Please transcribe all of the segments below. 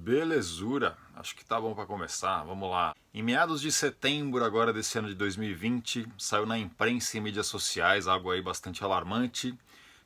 Belezura, acho que tá bom para começar, vamos lá. Em meados de setembro agora desse ano de 2020, saiu na imprensa e mídias sociais algo aí bastante alarmante,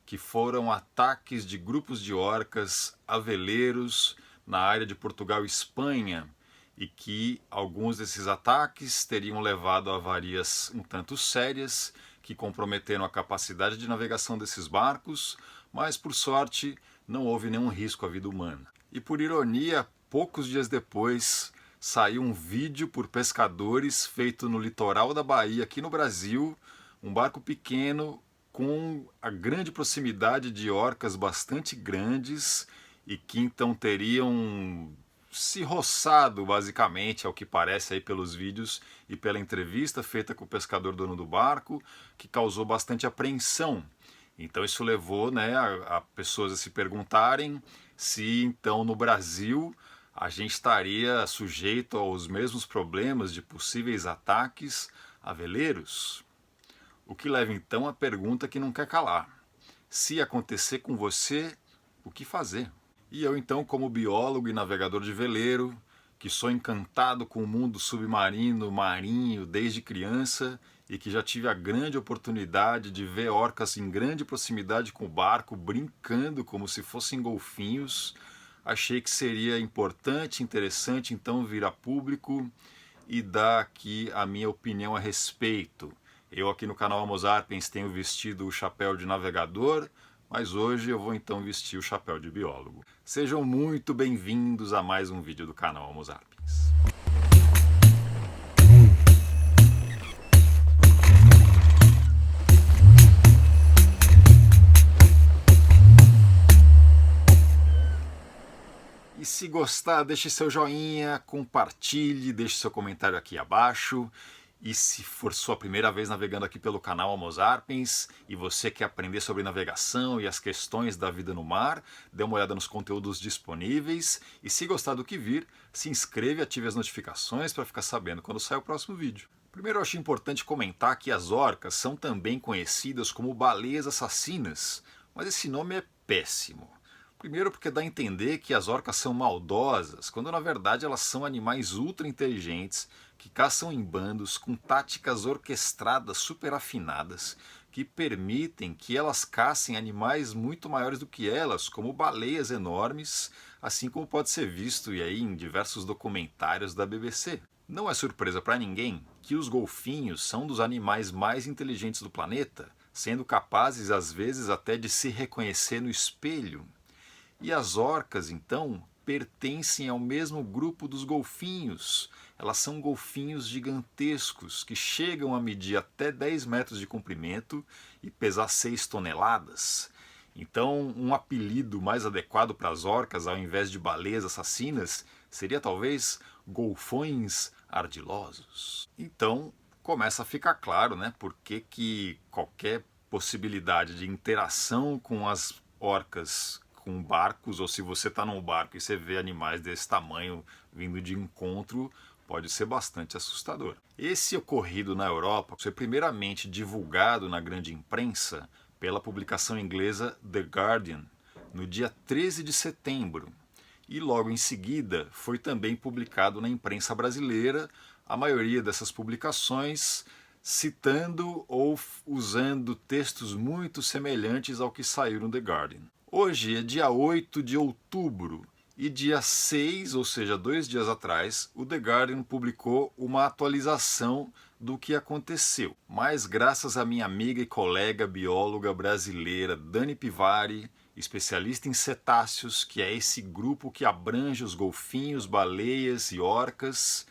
que foram ataques de grupos de orcas a veleiros na área de Portugal e Espanha, e que alguns desses ataques teriam levado a avarias um tanto sérias, que comprometeram a capacidade de navegação desses barcos, mas por sorte não houve nenhum risco à vida humana. E por ironia, poucos dias depois, saiu um vídeo por pescadores feito no litoral da Bahia, aqui no Brasil, um barco pequeno com a grande proximidade de orcas bastante grandes e que então teriam se roçado, basicamente, ao que parece aí pelos vídeos e pela entrevista feita com o pescador dono do barco, que causou bastante apreensão. Então isso levou, né, a pessoas a se perguntarem se então no Brasil a gente estaria sujeito aos mesmos problemas de possíveis ataques a veleiros. O que leva então à pergunta que não quer calar: se acontecer com você, o que fazer? E eu então, como biólogo e navegador de veleiro, que sou encantado com o mundo submarino, marinho desde criança e que já tive a grande oportunidade de ver orcas em grande proximidade com o barco, brincando como se fossem golfinhos, achei que seria importante, interessante então vir a público e dar aqui a minha opinião a respeito. Eu aqui no canal Homo Sapiens tenho vestido o chapéu de navegador, mas hoje eu vou então vestir o chapéu de biólogo. Sejam muito bem-vindos a mais um vídeo do canal Homo Sapiens. E se gostar, deixe seu joinha, compartilhe, deixe seu comentário aqui abaixo. E se for sua primeira vez navegando aqui pelo canal Homo Sapiens e você quer aprender sobre navegação e as questões da vida no mar, dê uma olhada nos conteúdos disponíveis. E se gostar do que vir, se inscreva e ative as notificações para ficar sabendo quando sair o próximo vídeo. Primeiro eu acho importante comentar que as orcas são também conhecidas como baleias assassinas, mas esse nome é péssimo. Primeiro porque dá a entender que as orcas são maldosas, quando na verdade elas são animais ultra inteligentes que caçam em bandos com táticas orquestradas super afinadas que permitem que elas caçem animais muito maiores do que elas, como baleias enormes, assim como pode ser visto e aí em diversos documentários da BBC. Não é surpresa para ninguém que os golfinhos são dos animais mais inteligentes do planeta, sendo capazes às vezes até de se reconhecer no espelho. E as orcas, então, pertencem ao mesmo grupo dos golfinhos. Elas são golfinhos gigantescos que chegam a medir até 10 metros de comprimento e pesar 6 toneladas. Então, um apelido mais adequado para as orcas, ao invés de baleias assassinas, seria talvez golfões ardilosos. Então, começa a ficar claro, né, por que qualquer possibilidade de interação com as orcas com barcos, ou se você está num barco e você vê animais desse tamanho vindo de encontro, pode ser bastante assustador. Esse ocorrido na Europa foi primeiramente divulgado na grande imprensa pela publicação inglesa The Guardian, no dia 13 de setembro. E logo em seguida foi também publicado na imprensa brasileira, a maioria dessas publicações citando ou usando textos muito semelhantes ao que saiu no The Guardian. Hoje é dia 8 de outubro e dia 6, ou seja, 2 dias atrás, o The Guardian publicou uma atualização do que aconteceu. Mas graças à minha amiga e colega bióloga brasileira Dani Pivari, especialista em cetáceos, que é esse grupo que abrange os golfinhos, baleias e orcas,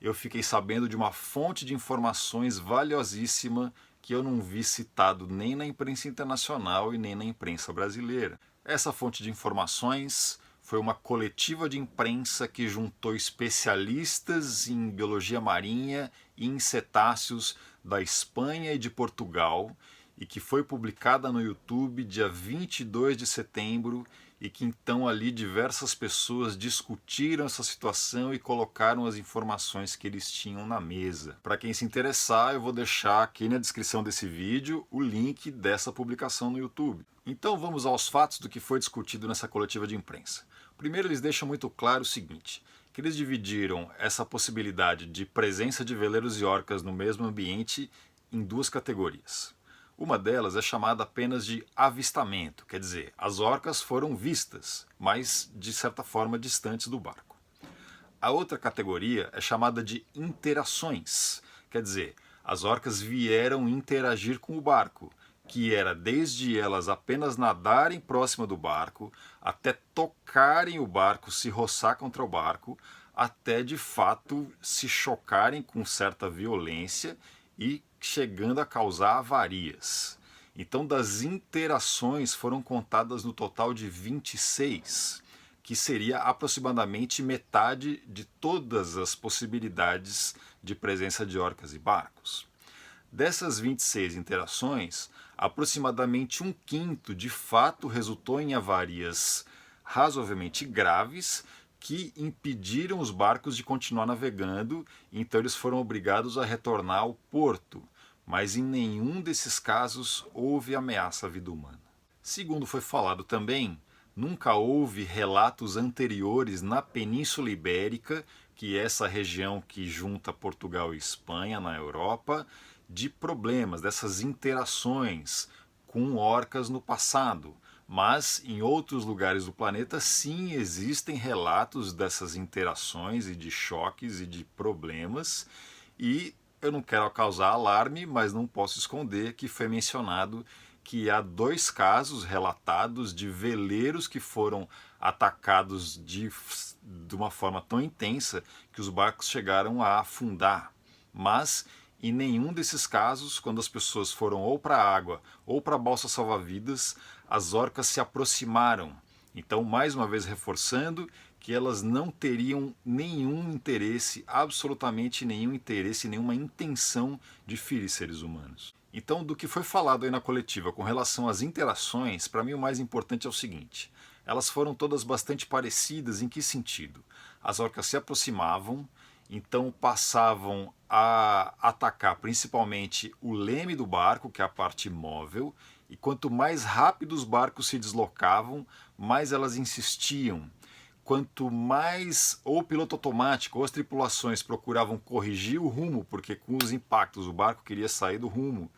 eu fiquei sabendo de uma fonte de informações valiosíssima que eu não vi citado nem na imprensa internacional e nem na imprensa brasileira. Essa fonte de informações foi uma coletiva de imprensa que juntou especialistas em biologia marinha e em cetáceos da Espanha e de Portugal e que foi publicada no YouTube dia 22 de setembro e que então ali diversas pessoas discutiram essa situação e colocaram as informações que eles tinham na mesa. Para quem se interessar, eu vou deixar aqui na descrição desse vídeo o link dessa publicação no YouTube. Então vamos aos fatos do que foi discutido nessa coletiva de imprensa. Primeiro, eles deixam muito claro o seguinte, que eles dividiram essa possibilidade de presença de veleiros e orcas no mesmo ambiente em duas categorias. Uma delas é chamada apenas de avistamento, quer dizer, as orcas foram vistas, mas de certa forma distantes do barco. A outra categoria é chamada de interações, quer dizer, as orcas vieram interagir com o barco, que era desde elas apenas nadarem próxima do barco, até tocarem o barco, se roçar contra o barco, até de fato se chocarem com certa violência e chegando a causar avarias. Então, das interações foram contadas no total de 26, que seria aproximadamente metade de todas as possibilidades de presença de orcas e barcos. Dessas 26 interações, aproximadamente um quinto de fato resultou em avarias razoavelmente graves que impediram os barcos de continuar navegando, então eles foram obrigados a retornar ao porto, mas em nenhum desses casos houve ameaça à vida humana. Segundo foi falado também, nunca houve relatos anteriores na Península Ibérica, que é essa região que junta Portugal e Espanha na Europa, de problemas, dessas interações com orcas no passado. Mas em outros lugares do planeta sim existem relatos dessas interações e de choques e de problemas, e eu não quero causar alarme, mas não posso esconder que foi mencionado que há 2 casos relatados de veleiros que foram atacados de uma forma tão intensa que os barcos chegaram a afundar. Mas em nenhum desses casos, quando as pessoas foram ou para a água ou para a balsa salva-vidas, as orcas se aproximaram. Então, mais uma vez reforçando que elas não teriam nenhum interesse, absolutamente nenhum interesse, nenhuma intenção de ferir seres humanos. Então, do que foi falado aí na coletiva com relação às interações, para mim o mais importante é o seguinte: elas foram todas bastante parecidas. Em que sentido? As orcas se aproximavam, então passavam a atacar principalmente o leme do barco, que é a parte móvel, e quanto mais rápido os barcos se deslocavam, mais elas insistiam. Quanto mais ou o piloto automático ou as tripulações procuravam corrigir o rumo, porque com os impactos o barco queria sair do rumo,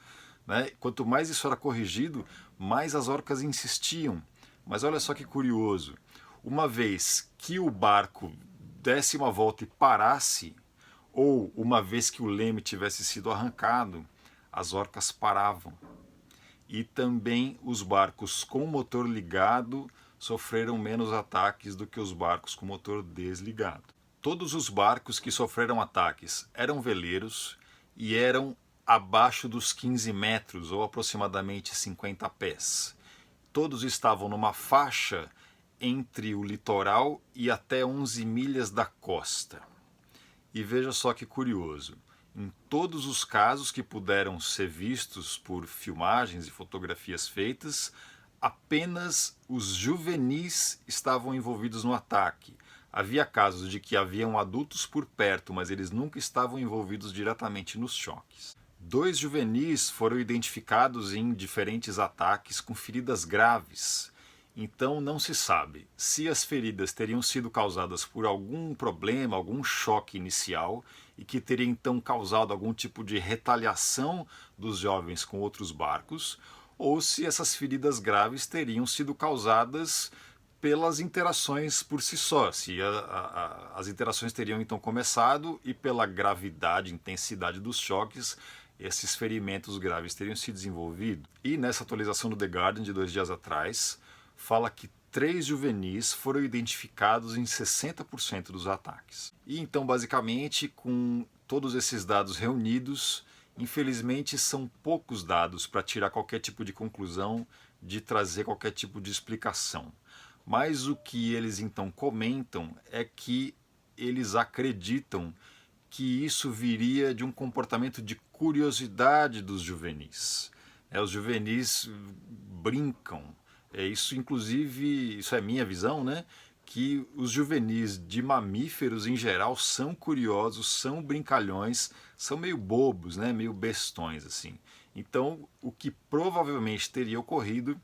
né? Quanto mais isso era corrigido, mais as orcas insistiam. Mas olha só que curioso, uma vez que o barco desse uma volta e parasse, ou uma vez que o leme tivesse sido arrancado, as orcas paravam. E também os barcos com motor ligado sofreram menos ataques do que os barcos com motor desligado. Todos os barcos que sofreram ataques eram veleiros e eram abaixo dos 15 metros, ou aproximadamente 50 pés. Todos estavam numa faixa entre o litoral e até 11 milhas da costa. E veja só que curioso, em todos os casos que puderam ser vistos por filmagens e fotografias feitas, apenas os juvenis estavam envolvidos no ataque. Havia casos de que haviam adultos por perto, mas eles nunca estavam envolvidos diretamente nos choques. 2 juvenis foram identificados em diferentes ataques com feridas graves. Então não se sabe se as feridas teriam sido causadas por algum problema, algum choque inicial, e que teria então causado algum tipo de retaliação dos jovens com outros barcos, ou se essas feridas graves teriam sido causadas pelas interações por si só, se as interações teriam então começado e pela gravidade e intensidade dos choques, esses ferimentos graves teriam se desenvolvido. E nessa atualização do The Guardian de 2 dias atrás, fala que 3 juvenis foram identificados em 60% dos ataques. E então, basicamente, com todos esses dados reunidos, infelizmente são poucos dados para tirar qualquer tipo de conclusão, de trazer qualquer tipo de explicação. Mas o que eles então comentam é que eles acreditam que isso viria de um comportamento de curiosidade dos juvenis. Os juvenis brincam. Isso, inclusive, isso é minha visão, né? Que os juvenis de mamíferos, em geral, são curiosos, são brincalhões, são meio bobos, né? Meio bestões, assim. Então, o que provavelmente teria ocorrido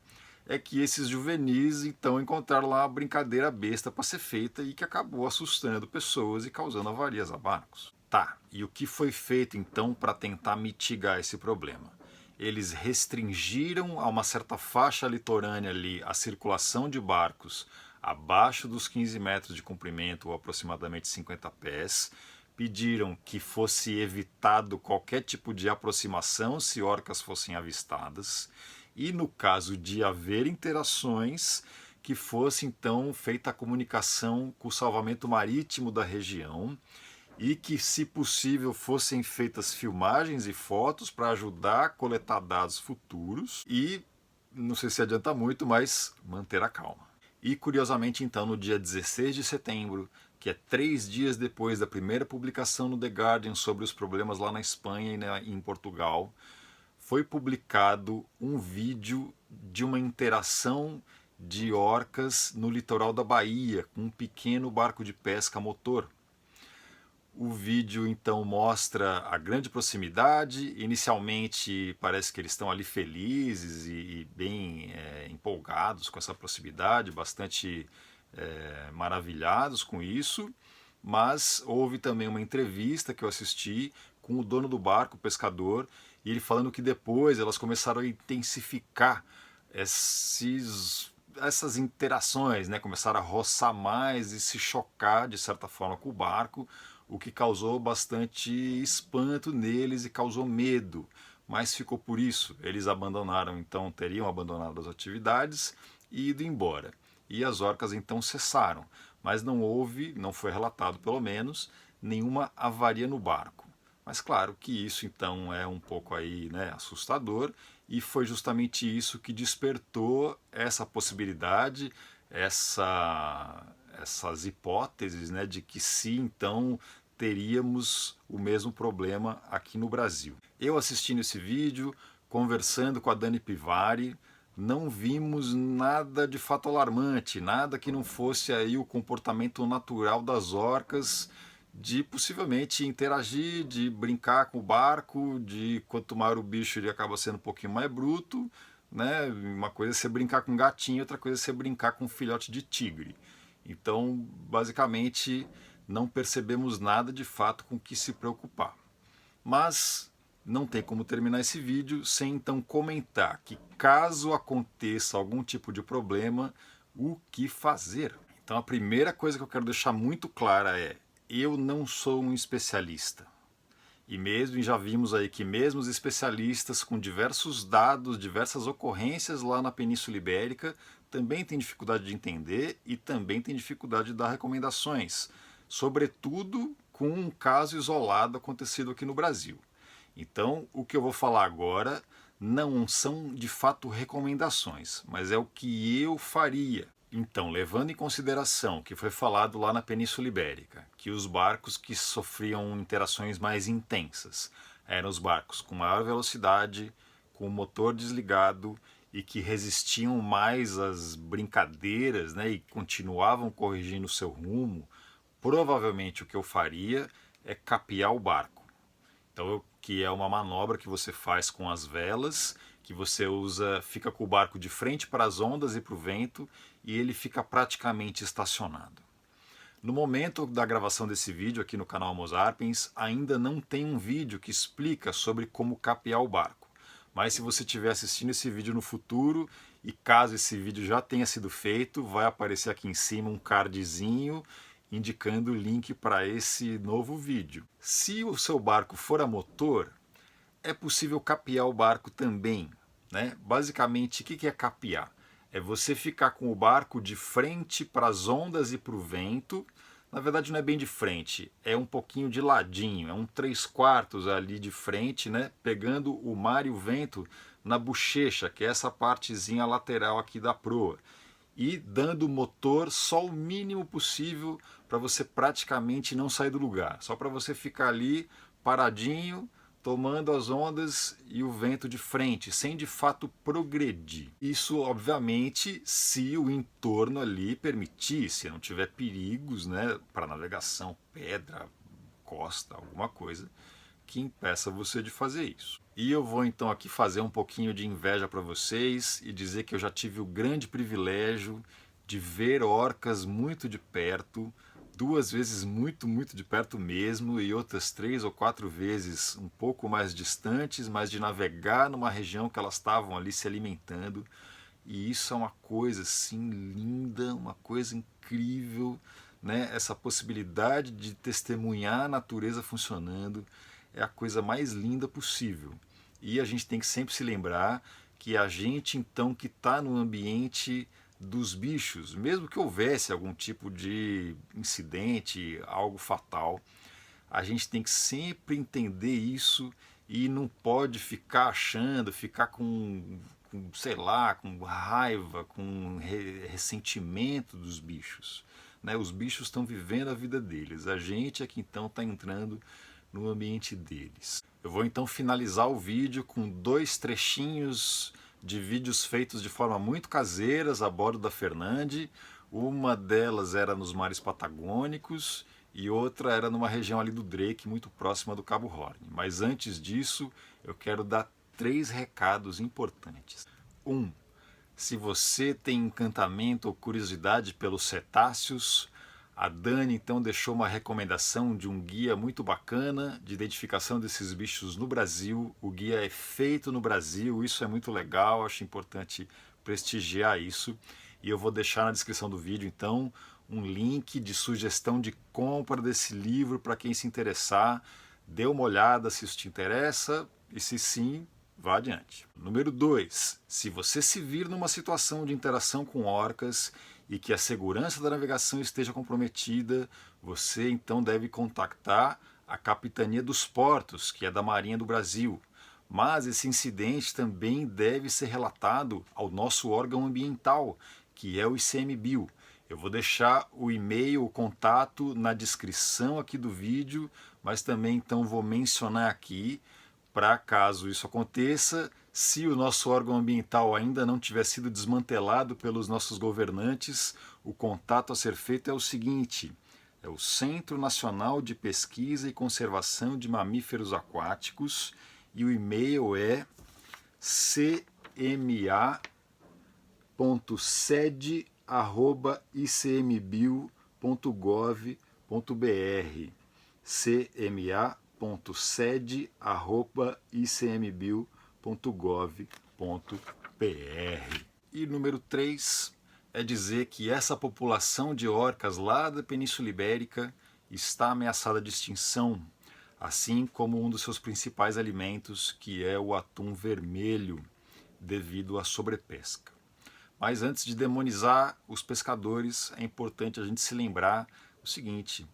é que esses juvenis então encontraram lá uma brincadeira besta para ser feita e que acabou assustando pessoas e causando avarias a barcos. Tá, e o que foi feito então para tentar mitigar esse problema? Eles restringiram a uma certa faixa litorânea ali a circulação de barcos abaixo dos 15 metros de comprimento ou aproximadamente 50 pés, pediram que fosse evitado qualquer tipo de aproximação se orcas fossem avistadas e, no caso de haver interações, que fosse então feita a comunicação com o salvamento marítimo da região e que, se possível, fossem feitas filmagens e fotos para ajudar a coletar dados futuros e, não sei se adianta muito, mas manter a calma. E, curiosamente, então, no dia 16 de setembro, que é 3 dias depois da primeira publicação no The Guardian sobre os problemas lá na Espanha e em Portugal, foi publicado um vídeo de uma interação de orcas no litoral da Bahia, com um pequeno barco de pesca a motor. O vídeo então mostra a grande proximidade. Inicialmente parece que eles estão ali felizes e bem empolgados com essa proximidade, bastante maravilhados com isso. Mas houve também uma entrevista que eu assisti com o dono do barco, o pescador, e ele falando que depois elas começaram a intensificar essas interações, né? Começaram a roçar mais e se chocar de certa forma com o barco, o que causou bastante espanto neles e causou medo, mas ficou por isso. Eles abandonaram, então teriam abandonado as atividades e ido embora. E as orcas então cessaram, mas não houve, não foi relatado pelo menos, nenhuma avaria no barco. Mas claro que isso então é um pouco aí, né, assustador, e foi justamente isso que despertou essa possibilidade, essas hipóteses, né, de que se então teríamos o mesmo problema aqui no Brasil. Eu assistindo esse vídeo, conversando com a Dani Pivari, não vimos nada de fato alarmante, nada que não fosse aí o comportamento natural das orcas de possivelmente interagir, de brincar com o barco, de quanto maior o bicho ele acaba sendo um pouquinho mais bruto, né? Uma coisa é você brincar com um gatinho, outra coisa é você brincar com um filhote de tigre. Então, basicamente, não percebemos nada de fato com que se preocupar. Mas não tem como terminar esse vídeo sem então comentar que caso aconteça algum tipo de problema, o que fazer? Então a primeira coisa que eu quero deixar muito clara é: eu não sou um especialista. E já vimos aí que mesmo os especialistas com diversos dados, diversas ocorrências lá na Península Ibérica, também têm dificuldade de entender e também têm dificuldade de dar recomendações, sobretudo com um caso isolado acontecido aqui no Brasil. Então, o que eu vou falar agora não são de fato recomendações, mas é o que eu faria. Então, levando em consideração o que foi falado lá na Península Ibérica, que os barcos que sofriam interações mais intensas eram os barcos com maior velocidade, com o motor desligado e que resistiam mais às brincadeiras, né, e continuavam corrigindo o seu rumo, provavelmente o que eu faria é capear o barco. Então, que é uma manobra que você faz com as velas, que você usa, fica com o barco de frente para as ondas e para o vento, e ele fica praticamente estacionado. No momento da gravação desse vídeo aqui no canal Mozarpens, ainda não tem um vídeo que explica sobre como capear o barco. Mas se você estiver assistindo esse vídeo no futuro, e caso esse vídeo já tenha sido feito, vai aparecer aqui em cima um cardzinho indicando o link para esse novo vídeo. Se o seu barco for a motor, é possível capear o barco também, né? Basicamente, o que é capear? É você ficar com o barco de frente para as ondas e para o vento. Na verdade não é bem de frente, é um pouquinho de ladinho, é um 3/4 ali de frente, né? Pegando o mar e o vento na bochecha, que é essa partezinha lateral aqui da proa. E dando o motor só o mínimo possível para você praticamente não sair do lugar. Só para você ficar ali paradinho, tomando as ondas e o vento de frente, sem de fato progredir. Isso, obviamente, se o entorno ali permitir, se não tiver perigos, né, para navegação, pedra, costa, alguma coisa que impeça você de fazer isso. E eu vou então aqui fazer um pouquinho de inveja para vocês e dizer que eu já tive o grande privilégio de ver orcas muito de perto, 2 vezes muito, muito de perto mesmo, e outras 3 ou 4 vezes um pouco mais distantes, mas de navegar numa região que elas estavam ali se alimentando. E isso é uma coisa assim linda, uma coisa incrível, né? Essa possibilidade de testemunhar a natureza funcionando é a coisa mais linda possível. E a gente tem que sempre se lembrar que a gente então que está no ambiente dos bichos, mesmo que houvesse algum tipo de incidente, algo fatal, a gente tem que sempre entender isso e não pode ficar achando, ficar sei lá, com raiva, com ressentimento dos bichos. Né? Os bichos estão vivendo a vida deles, a gente é que então está entrando no ambiente deles. Eu vou então finalizar o vídeo com 2 trechinhos de vídeos feitos de forma muito caseiras a bordo da Fernande. Uma delas era nos mares patagônicos e outra era numa região ali do Drake, muito próxima do Cabo Horn. Mas antes disso, eu quero dar 3 recados importantes. 1. Se você tem encantamento ou curiosidade pelos cetáceos, a Dani então deixou uma recomendação de um guia muito bacana de identificação desses bichos no Brasil. O guia é feito no Brasil, isso é muito legal, acho importante prestigiar isso. E eu vou deixar na descrição do vídeo então um link de sugestão de compra desse livro para quem se interessar. Dê uma olhada se isso te interessa e se sim, vá adiante. Número 2. Se você se vir numa situação de interação com orcas e que a segurança da navegação esteja comprometida, você então deve contactar a Capitania dos Portos, que é da Marinha do Brasil. Mas esse incidente também deve ser relatado ao nosso órgão ambiental, que é o ICMBio. Eu vou deixar o e-mail, o contato na descrição aqui do vídeo, mas também então vou mencionar aqui, para caso isso aconteça, se o nosso órgão ambiental ainda não tiver sido desmantelado pelos nossos governantes, o contato a ser feito é o seguinte: é o Centro Nacional de Pesquisa e Conservação de Mamíferos Aquáticos e o e-mail é cma.sede@icmbio.gov.br cma.sede@icmbio.gov.br. E número 3 é dizer que essa população de orcas lá da Península Ibérica está ameaçada de extinção, assim como um dos seus principais alimentos, que é o atum vermelho, devido à sobrepesca. Mas antes de demonizar os pescadores, é importante a gente se lembrar o seguinte: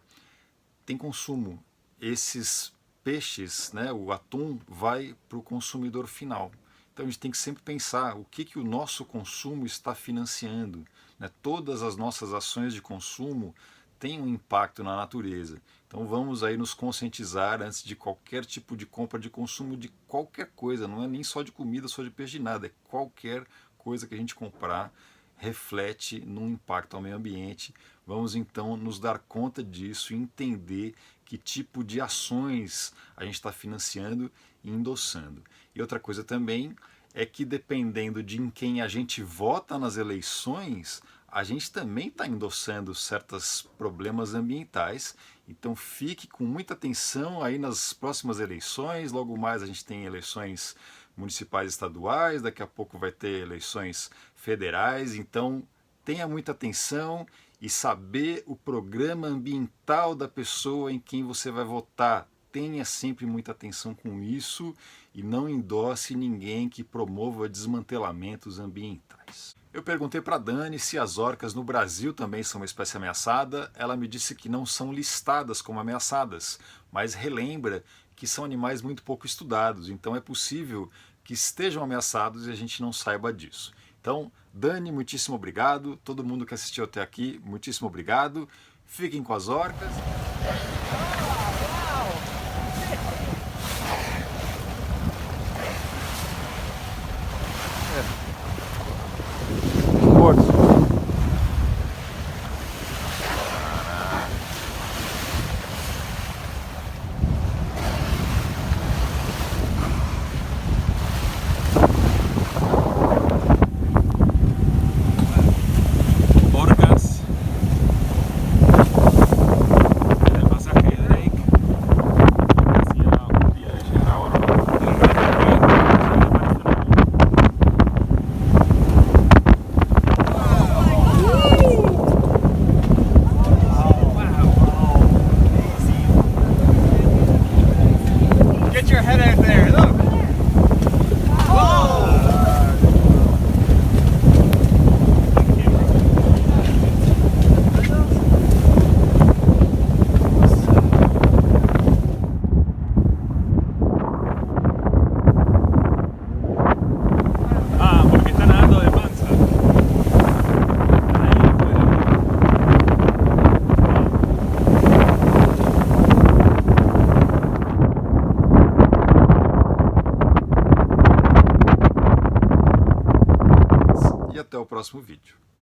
tem consumo. Esses peixes, né, o atum, vai para o consumidor final. Então a gente tem que sempre pensar o que o nosso consumo está financiando. Né? Todas as nossas ações de consumo têm um impacto na natureza. Então vamos aí nos conscientizar antes de qualquer tipo de compra de consumo de qualquer coisa. Não é nem só de comida, só de peixe de nada. É qualquer coisa que a gente comprar reflete num impacto ao meio ambiente. Vamos então nos dar conta disso e entender que tipo de ações a gente está financiando e endossando. E outra coisa também é que dependendo de em quem a gente vota nas eleições, a gente também está endossando certos problemas ambientais. Então fique com muita atenção aí nas próximas eleições. Logo mais a gente tem eleições municipais e estaduais, daqui a pouco vai ter eleições federais. Então tenha muita atenção e saber o programa ambiental da pessoa em quem você vai votar. Tenha sempre muita atenção com isso e não endosse ninguém que promova desmantelamentos ambientais. Eu perguntei para a Dani se as orcas no Brasil também são uma espécie ameaçada. Ela me disse que não são listadas como ameaçadas, mas relembra que são animais muito pouco estudados, então é possível que estejam ameaçados e a gente não saiba disso. Então, Dani, muitíssimo obrigado. Todo mundo que assistiu até aqui, muitíssimo obrigado. Fiquem com as orcas. próximo vídeo.